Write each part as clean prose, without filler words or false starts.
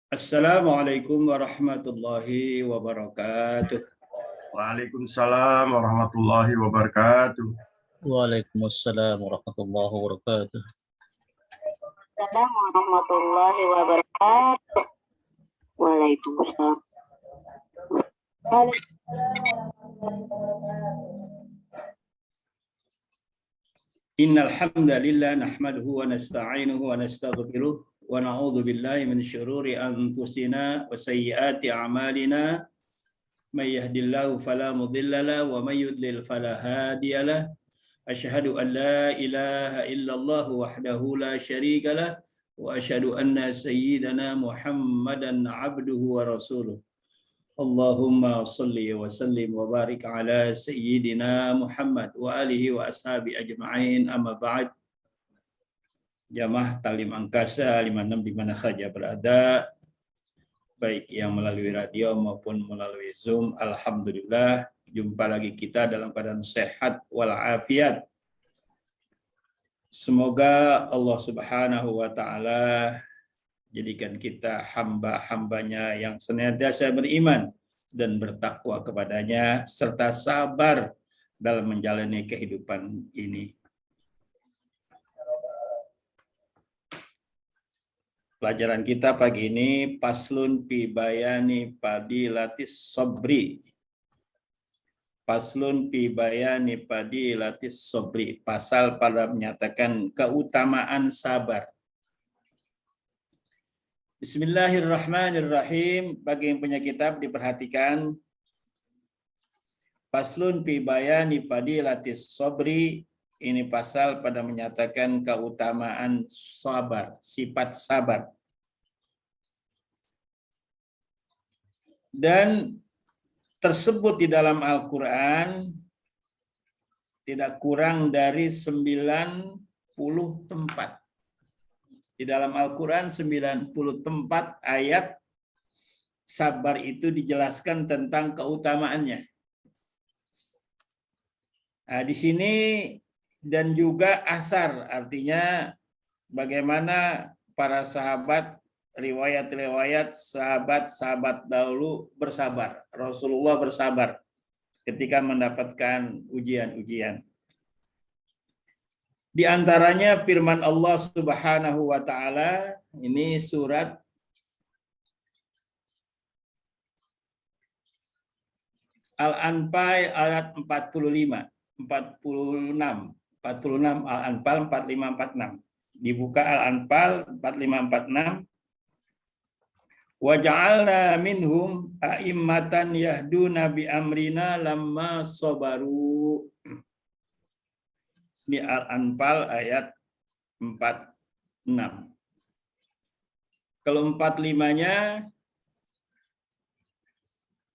Assalamualaikum warahmatullahi wabarakatuh. Waalaikumsalam warahmatullahi wabarakatuh. Waalaikumsalam warahmatullahi wabarakatuh. Assalamualaikum warahmatullahi wabarakatuh. Waalaikumsalam. Innal hamdalillah nahmaduhu wa nasta'inuhu wa nastaghfiruh wa na'udzu billahi min syururi anfusina wa sayyiati a'malina. May yahdihillahu fala mudilla lahu wa may yudlil fala hadiya lahu. Asyhadu an la ilaha illallah wahdahu la syarika lah wa asyhadu anna sayyidana Muhammadan abduhu wa rasuluh. Allahumma salli wa sallim wa barik ala sayyidina Muhammad wa alihi wa ashabi ajma'in, amma ba'd. Jamaah Taklim Angkasa 56 di mana saja berada, baik yang melalui radio maupun melalui Zoom, alhamdulillah jumpa lagi kita dalam keadaan sehat walafiat. Semoga Allah Subhanahu wa taala jadikan kita hamba-hambanya yang senantiasa beriman dan bertakwa kepadanya serta sabar dalam menjalani kehidupan ini. Pelajaran kita pagi ini Faslun fi bayani fadilatis sabri. Faslun fi bayani fadilatis sabri. Pasal pada menyatakan keutamaan sabar. Bismillahirrahmanirrahim. Bagi yang punya kitab diperhatikan. Faslun fi bayani fadilatis sabri. Ini pasal pada menyatakan keutamaan sabar, sifat sabar. Dan tersebut di dalam Al-Quran tidak kurang dari 90 tempat. Di dalam Al-Quran 90 tempat ayat sabar itu dijelaskan tentang keutamaannya. Nah, di sini dan juga asar, artinya bagaimana para sahabat, riwayat-riwayat sahabat-sahabat dahulu bersabar. Rasulullah bersabar ketika mendapatkan ujian-ujian. Di antaranya firman Allah Subhanahu wa taala, ini surat Al-Anfal ayat 46 Al-Anfal 45-46. Dibuka Al-Anfal 45-46. Wa ja'alna minhum a'immatan yahduna bi amrina lamma sabaru. Di Al-Anfal ayat 46. Kalau 45-nya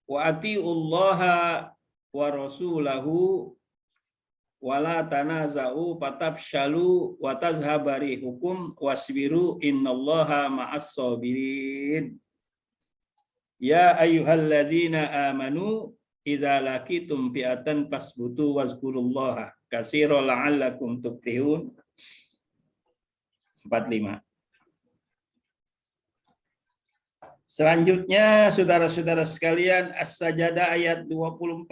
wa atiullaha wa rasulahu wala tanaza'u fatafshalu wa tazhabari hukum wasbiru innallaha ma'as sabirin. Ya ayyuhalladzina amanu idza laqitum fi'atan fasbutu wazkurullaha katsiran la'allakum tuflihun. 45. Selanjutnya saudara-saudara sekalian, As-Sajdah ayat 24.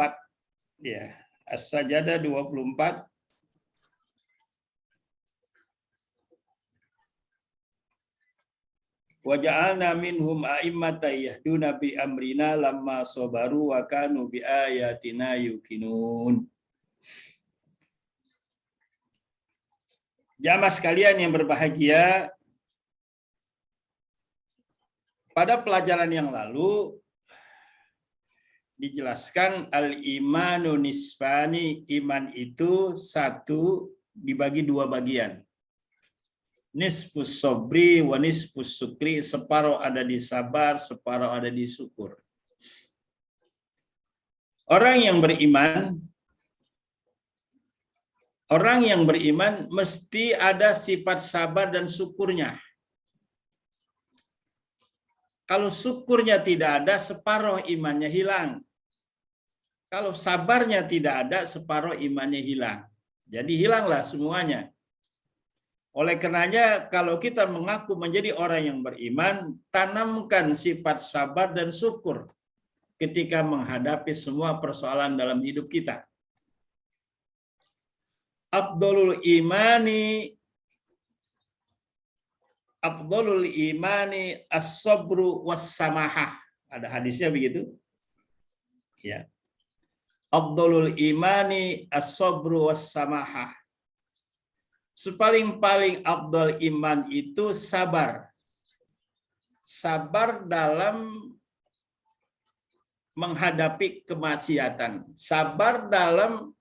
Ya. As-Sajdah 24. Wa ja'alna minhum a'immatan yahduna bi amrina lamma sabaru wa kanu bi ayatina yuqinun. Jamaah sekalian yang berbahagia, pada pelajaran yang lalu dijelaskan al-imanu nisfani, iman itu satu dibagi dua bagian. Nisfus sobri wa nisfus sukri, separuh ada di sabar, separuh ada di syukur. Orang yang beriman mesti ada sifat sabar dan syukurnya. Kalau syukurnya tidak ada, separuh imannya hilang. Kalau sabarnya tidak ada, separuh imannya hilang. Jadi hilanglah semuanya. Oleh karenanya, kalau kita mengaku menjadi orang yang beriman, tanamkan sifat sabar dan syukur ketika menghadapi semua persoalan dalam hidup kita. Afdhalul imani as-sabru was-samahah. Ada hadisnya begitu. Ya. Afdhalul imani as-sabru was-samahah. Sepaling-paling afdal iman itu sabar. Sabar dalam menghadapi kemaksiatan. Sabar dalam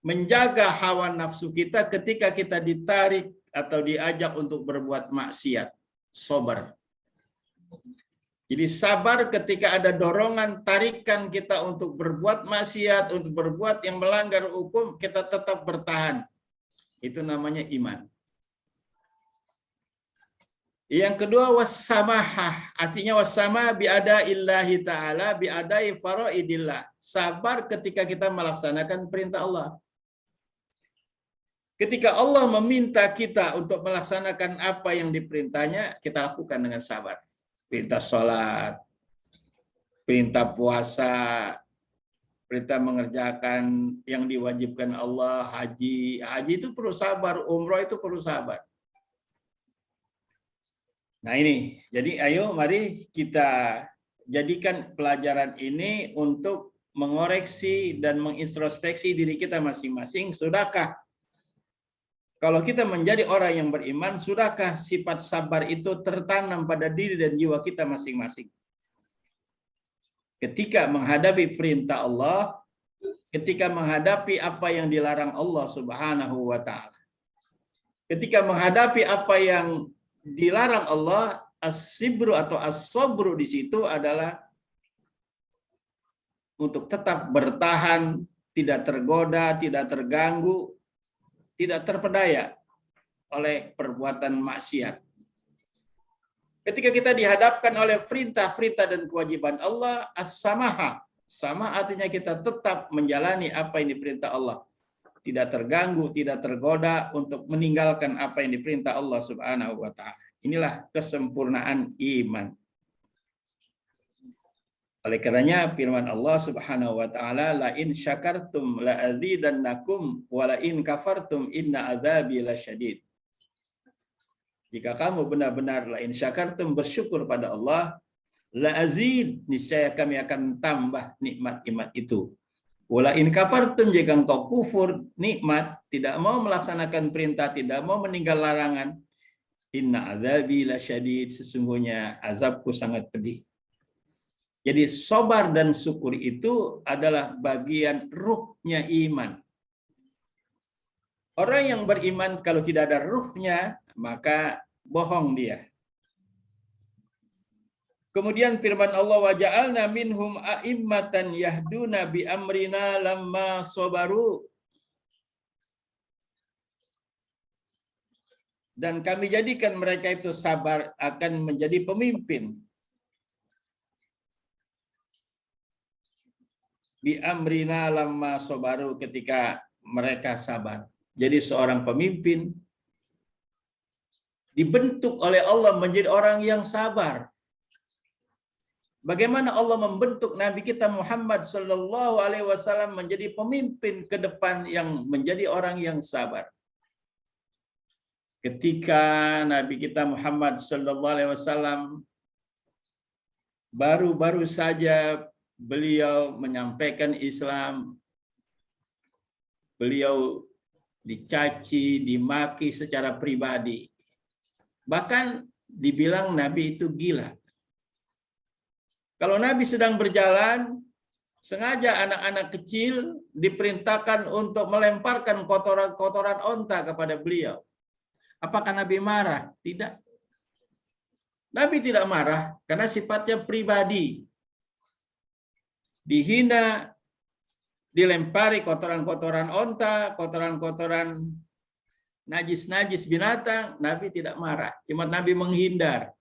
menjaga hawa nafsu kita ketika kita ditarik atau diajak untuk berbuat maksiat. Sabar. Jadi sabar ketika ada dorongan, tarikan kita untuk berbuat maksiat, untuk berbuat yang melanggar hukum, kita tetap bertahan. Itu namanya iman. Yang kedua, wassamahah. Artinya wassamah biada illahi ta'ala biadai faraidillah. Sabar ketika kita melaksanakan perintah Allah. Ketika Allah meminta kita untuk melaksanakan apa yang diperintahnya, kita lakukan dengan sabar. Perintah sholat, perintah puasa, perintah mengerjakan yang diwajibkan Allah, haji. Haji itu perlu sabar, umroh itu perlu sabar. Nah ini, jadi ayo mari kita jadikan pelajaran ini untuk mengoreksi dan mengintrospeksi diri kita masing-masing. Sudahkah kalau kita menjadi orang yang beriman, sudahkah sifat sabar itu tertanam pada diri dan jiwa kita masing-masing? Ketika menghadapi perintah Allah, ketika menghadapi apa yang dilarang Allah Subhanahu wa taala. Ketika menghadapi apa yang dilarang Allah, as-sibru atau as-sabru di situ adalah untuk tetap bertahan, tidak tergoda, tidak terganggu, tidak terpedaya oleh perbuatan maksiat. Ketika kita dihadapkan oleh perintah-perintah dan kewajiban Allah, as-samaha. Sama artinya kita tetap menjalani apa yang diperintah Allah. Tidak terganggu, tidak tergoda untuk meninggalkan apa yang diperintah Allah Subhanahu wa taala. Inilah kesempurnaan iman. Oleh karenanya firman Allah Subhanahu wa taala, la in syakartum la azidannakum wa la in kafartum inna adzabi lasyadid. Jika kamu benar-benar la in syakartum bersyukur pada Allah, la azid, niscaya kami akan tambah nikmat-nikmat itu. Wala in kafartum, jika engkau kufur nikmat, tidak mau melaksanakan perintah, tidak mau meninggal larangan, inna adzabi lasyadid, sesungguhnya azabku sangat pedih. Jadi sabar dan syukur itu adalah bagian ruhnya iman. Orang yang beriman kalau tidak ada ruhnya, maka bohong dia. Kemudian firman Allah, wa ja'alna minhum a'immatan yahduna bi amrina lamma sabaru. Dan kami jadikan mereka itu sabar akan menjadi pemimpin. Bi amrina lamma sabaru, ketika mereka sabar. Jadi seorang pemimpin dibentuk oleh Allah menjadi orang yang sabar. Bagaimana Allah membentuk Nabi kita Muhammad Sallallahu Alaihi Wasallam menjadi pemimpin ke depan yang menjadi orang yang sabar. Ketika Nabi kita Muhammad Sallallahu Alaihi Wasallam baru-baru saja beliau menyampaikan Islam, beliau dicaci, dimaki secara pribadi. Bahkan dibilang Nabi itu gila. Kalau Nabi sedang berjalan, sengaja anak-anak kecil diperintahkan untuk melemparkan kotoran-kotoran onta kepada beliau. Apakah Nabi marah? Tidak. Nabi tidak marah karena sifatnya pribadi. Dihina, dilempari kotoran-kotoran onta, kotoran-kotoran najis-najis binatang, Nabi tidak marah. Cuma Nabi menghindar.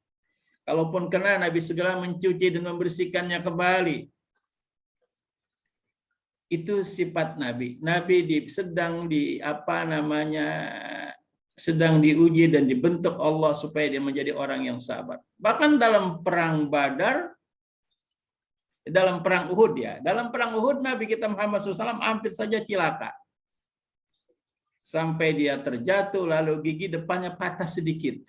Kalaupun kena, Nabi segera mencuci dan membersihkannya kembali. Itu sifat Nabi. Nabi sedang sedang diuji dan dibentuk Allah supaya dia menjadi orang yang sabar. Bahkan dalam perang Badar, dalam perang Uhud ya, dalam perang Uhud Nabi kita Muhammad SAW hampir saja cilaka. Sampai dia terjatuh lalu gigi depannya patah sedikit.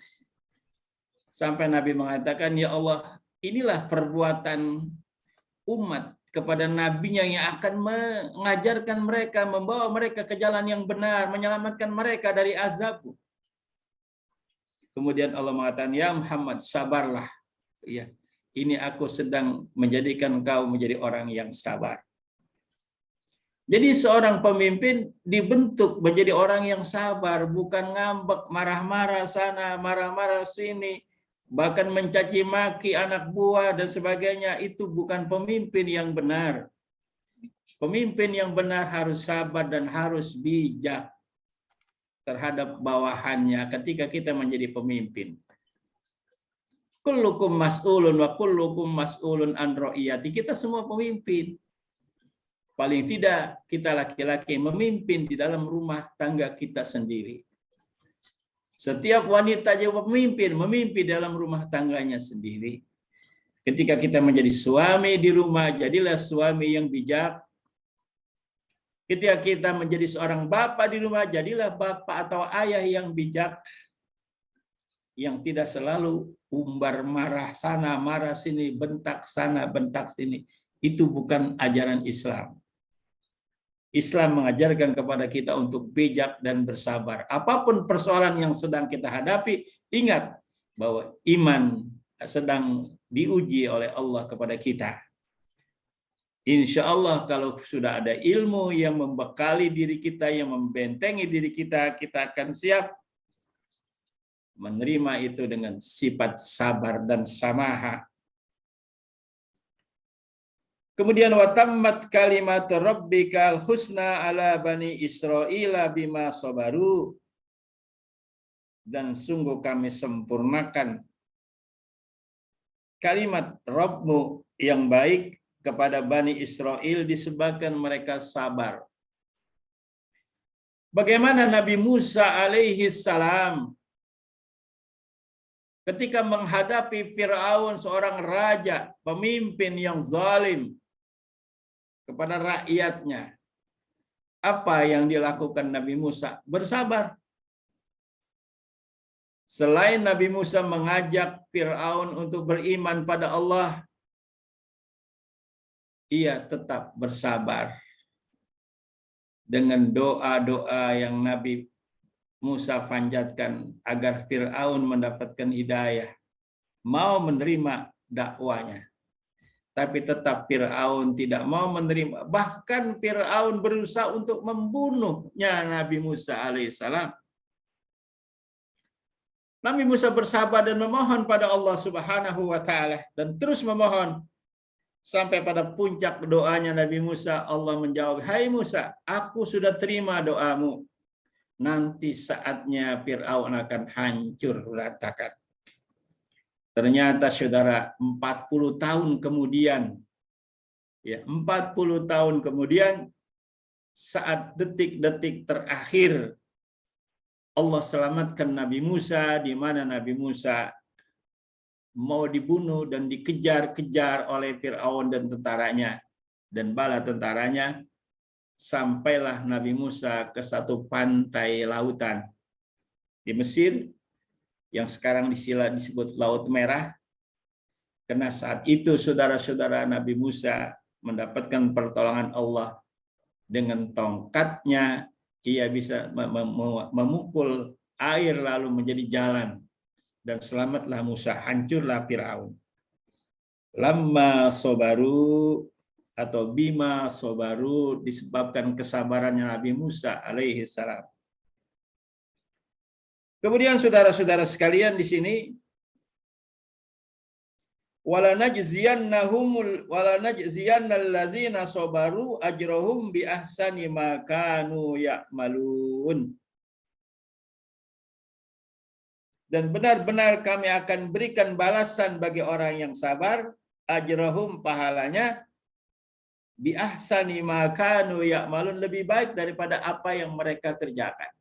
Sampai Nabi mengatakan, ya Allah, inilah perbuatan umat kepada nabinya yang akan mengajarkan mereka, membawa mereka ke jalan yang benar, menyelamatkan mereka dari azab. Kemudian Allah mengatakan, ya Muhammad, sabarlah. Ya, ini aku sedang menjadikan kau menjadi orang yang sabar. Jadi seorang pemimpin dibentuk menjadi orang yang sabar, bukan ngambek, marah-marah sana, marah-marah sini, bahkan mencaci maki anak buah dan sebagainya. Itu bukan pemimpin yang benar. Pemimpin yang benar harus sabar dan harus bijak terhadap bawahannya ketika kita menjadi pemimpin. Kullukum mas'ulun wa kullukum mas'ulun an ra'iyati. Kita semua pemimpin. Paling tidak kita laki-laki memimpin di dalam rumah tangga kita sendiri. Setiap wanita juga memimpin dalam rumah tangganya sendiri. Ketika kita menjadi suami di rumah, jadilah suami yang bijak. Ketika kita menjadi seorang bapak di rumah, jadilah bapak atau ayah yang bijak. Yang tidak selalu umbar marah sana, marah sini, bentak sana, bentak sini. Itu bukan ajaran Islam. Islam mengajarkan kepada kita untuk bijak dan bersabar. Apapun persoalan yang sedang kita hadapi, ingat bahwa iman sedang diuji oleh Allah kepada kita. Insya Allah kalau sudah ada ilmu yang membekali diri kita, yang membentengi diri kita, kita akan siap menerima itu dengan sifat sabar dan samaha. Kemudian watammat kalimat rabbikal husna ala bani Israila bima sabaru. Dan sungguh kami sempurnakan kalimat Rabbmu yang baik kepada Bani Israel disebabkan mereka sabar. Bagaimana Nabi Musa alaihi salam ketika menghadapi Fir'aun, seorang raja, pemimpin yang zalim kepada rakyatnya. Apa yang dilakukan Nabi Musa? Bersabar. Selain Nabi Musa mengajak Fir'aun untuk beriman pada Allah, ia tetap bersabar dengan doa-doa yang Nabi Musa panjatkan agar Fir'aun mendapatkan hidayah, mau menerima dakwanya. Tapi tetap Fir'aun tidak mau menerima. Bahkan Fir'aun berusaha untuk membunuhnya Nabi Musa alaihissalam. Nabi Musa bersabar dan memohon pada Allah Subhanahu wa Ta'ala, dan terus memohon. Sampai pada puncak doanya Nabi Musa, Allah menjawab, hai Musa, aku sudah terima doamu. Nanti saatnya Fir'aun akan hancur berantakan. Ternyata saudara, 40 tahun kemudian, ya 40 tahun kemudian, saat detik-detik terakhir, Allah selamatkan Nabi Musa, di mana Nabi Musa mau dibunuh dan dikejar-kejar oleh Fir'aun dan tentaranya dan bala tentaranya. Sampailah Nabi Musa ke satu pantai lautan di Mesir yang sekarang disebut Laut Merah. Karena saat itu saudara-saudara Nabi Musa mendapatkan pertolongan Allah. Dengan tongkatnya ia bisa memukul air lalu menjadi jalan. Dan selamatlah Musa, hancurlah Fir'aun. Lamma sobaru atau bima sobaru disebabkan kesabarannya Nabi Musa alaihi salam. Kemudian saudara-saudara sekalian di sini, wala najziyannal ladzina sabaru ajrahum bi ahsani ma kanu ya'malun. Dan benar-benar kami akan berikan balasan bagi orang yang sabar, ajrahum pahalanya, bi ahsani ma kanu ya'malun, lebih baik daripada apa yang mereka kerjakan.